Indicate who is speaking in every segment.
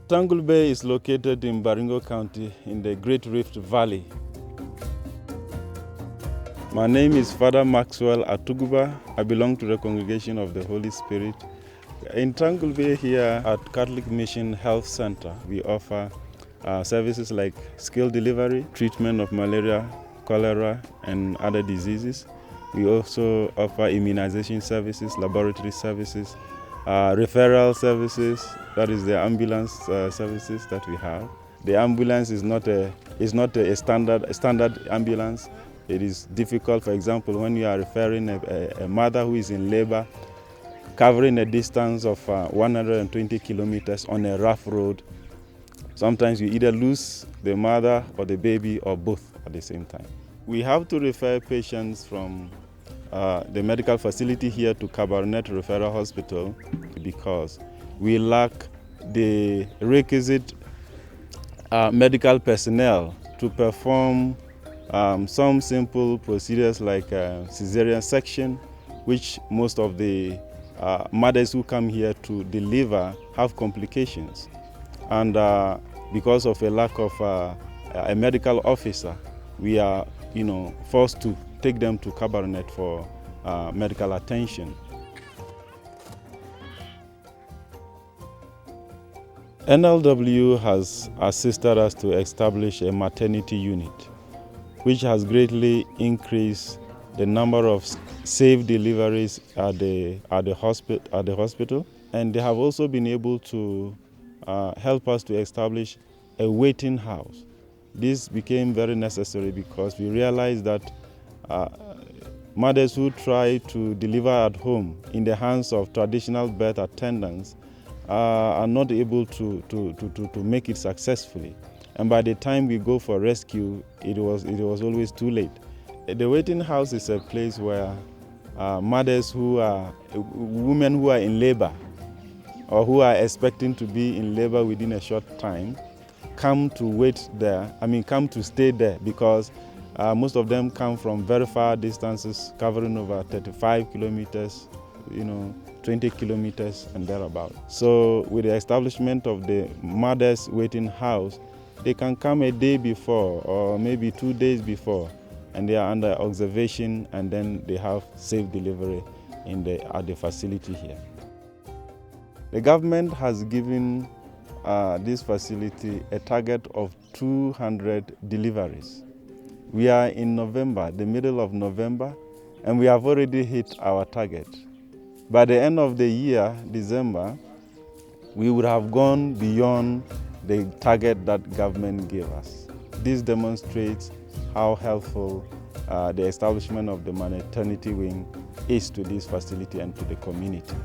Speaker 1: Tangulbei is located in Baringo County in the Great Rift Valley. My name is Father Maxwell Atuguba. I belong to the Congregation of the Holy Spirit. In Tangulbei here at Catholic Mission Health Center, we offer services like skilled delivery, treatment of malaria, cholera, and other diseases. We also offer immunization services, laboratory services, referral services, that is the ambulance services that we have. The ambulance is not a standard ambulance. It is difficult, for example, when you are referring a mother who is in labor, covering a distance of 120 kilometers on a rough road. Sometimes you either lose the mother or the baby or both at the same time. We have to refer patients from the medical facility here to Cabernet Referral Hospital because we lack the requisite medical personnel to perform some simple procedures like cesarean section, which most of the mothers who come here to deliver have complications. And because of a lack of a medical officer, we are forced to take them to Cabernet for medical attention. NLW has assisted us to establish a maternity unit, which has greatly increased the number of safe deliveries at the hospital, and they have also been able to help us to establish a waiting house. This became very necessary because we realized that mothers who try to deliver at home in the hands of traditional birth attendants are not able to make it successfully. And by the time we go for rescue, it was always too late. The waiting house is a place where women who are in labor or who are expecting to be in labor within a short time come to stay there because most of them come from very far distances, covering over 35 kilometers, 20 kilometers and thereabout. So with the establishment of the mother's waiting house, they can come a day before or maybe 2 days before, and they are under observation, and then they have safe delivery at the facility here. The government has given this facility a target of 200 deliveries. We are in November, the middle of November, and we have already hit our target. By the end of the year, December, we would have gone beyond the target that government gave us. This demonstrates how helpful the establishment of the maternity wing is to this facility and to the community.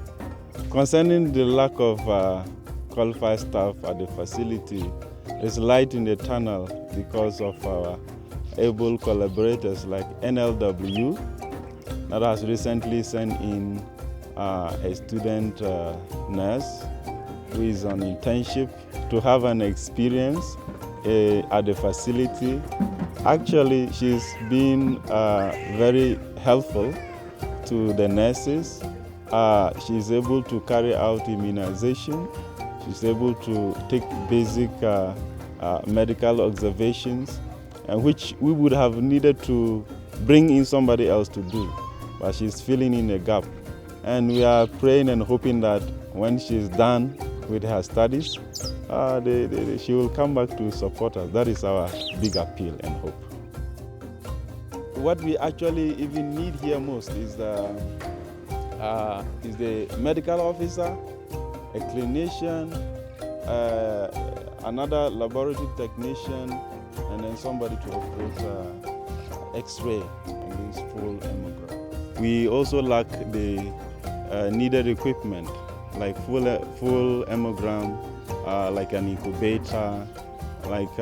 Speaker 1: Concerning the lack of qualified staff at the facility, there's light in the tunnel because of our able collaborators like NLW that has recently sent in a student nurse who is on internship to have an experience at the facility. Actually, she's been very helpful to the nurses. She's able to carry out immunization. She's able to take basic medical observations, which we would have needed to bring in somebody else to do, but she's filling in a gap. And we are praying and hoping that when she's done with her studies, she will come back to support us. That is our big appeal and hope. What we actually even need here most is the medical officer, a clinician, another laboratory technician, and then somebody to operate X-ray and this full mammogram. We also lack the needed equipment like full mammogram, like an incubator, like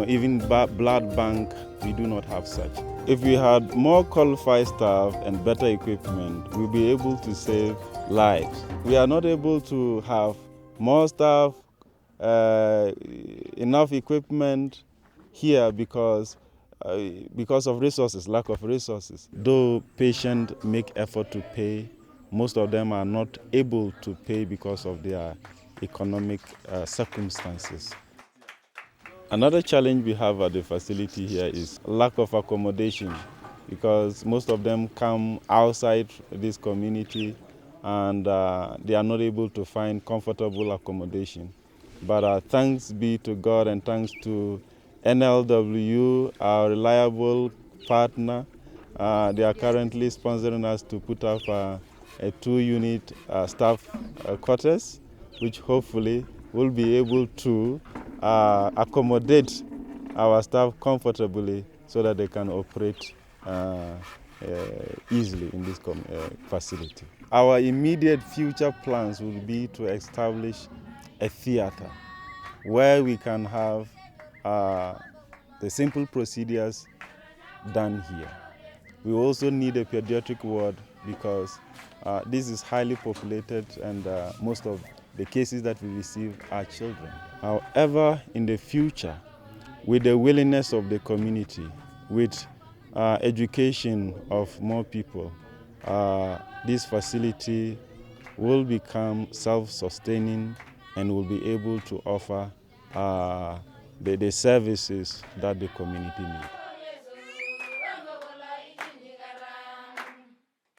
Speaker 1: even blood bank. We do not have such. If we had more qualified staff and better equipment, we'll be able to save lives. We are not able to have more staff, enough equipment here because of resources, lack of resources. Though patients make effort to pay, most of them are not able to pay because of their economic circumstances. Another challenge we have at the facility here is lack of accommodation, because most of them come outside this community and they are not able to find comfortable accommodation. But thanks be to God and thanks to NLW, our reliable partner, they are currently sponsoring us to put up a 2-unit staff quarters, which hopefully will be able to accommodate our staff comfortably so that they can operate easily in this facility. Our immediate future plans will be to establish a theater where we can have the simple procedures done here. We also need a pediatric ward because this is highly populated and most of the cases that we receive are children. However, in the future, with the willingness of the community, with education of more people, this facility will become self-sustaining and will be able to offer the services that the community needs.